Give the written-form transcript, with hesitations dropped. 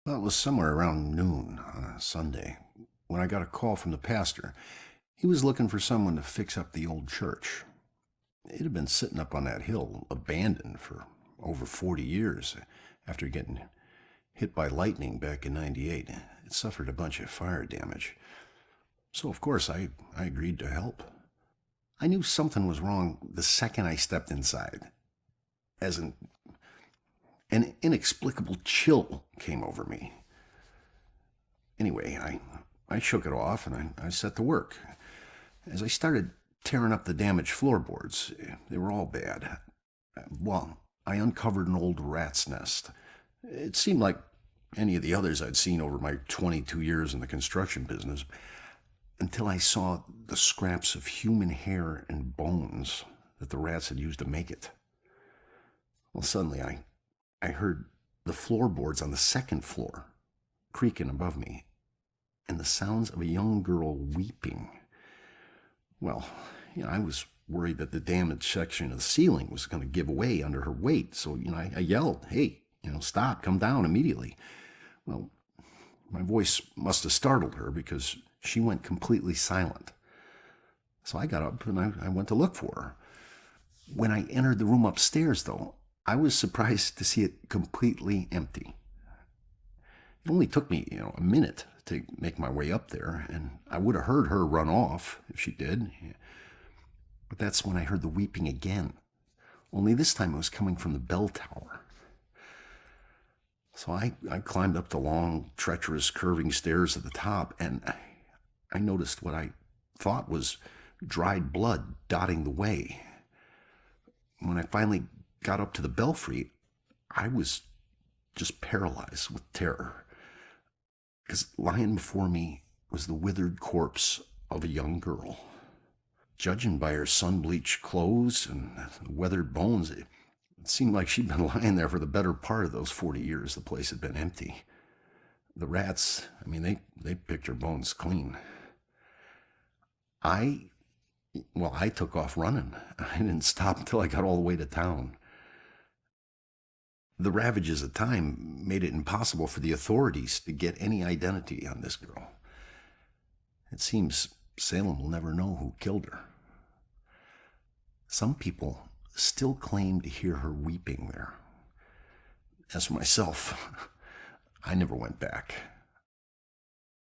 Well, it was somewhere around noon on a Sunday when I got a call from the pastor. He was looking for someone to fix up the old church. It had been sitting up on that hill, abandoned for over 40 years after getting hit by lightning back in '98. It suffered a bunch of fire damage. So, of course, I agreed to help. I knew something was wrong the second I stepped inside, as an inexplicable chill came over me. Anyway, I shook it off and I set to work. As I started tearing up the damaged floorboards, they were all bad. Well, I uncovered an old rat's nest. It seemed like any of the others I'd seen over my 22 years in the construction business, until I saw the scraps of human hair and bones that the rats had used to make it. Well, suddenly I heard the floorboards on the second floor creaking above me, and the sounds of a young girl weeping. Well, I was worried that the damaged section of the ceiling was going to give way under her weight, so, I yelled, "Hey, stop, come down immediately." Well, my voice must have startled her because she went completely silent. So I got up and I went to look for her. When I entered the room upstairs, though, I was surprised to see it completely empty. It only took me, a minute to make my way up there, and I would have heard her run off if she did. But that's when I heard the weeping again. Only this time it was coming from the bell tower. So I climbed up the long, treacherous, curving stairs at the top, and I noticed what I thought was dried blood dotting the way. When I finally got up to the belfry, I was just paralyzed with terror, because lying before me was the withered corpse of a young girl. Judging by her sun-bleached clothes and weathered bones, it seemed like she'd been lying there for the better part of those 40 years the place had been empty. The rats, they picked her bones clean. I took off running. I didn't stop until I got all the way to town. The ravages of time made it impossible for the authorities to get any identity on this girl. It seems Salem will never know who killed her. Some people still claim to hear her weeping there. As for myself, I never went back.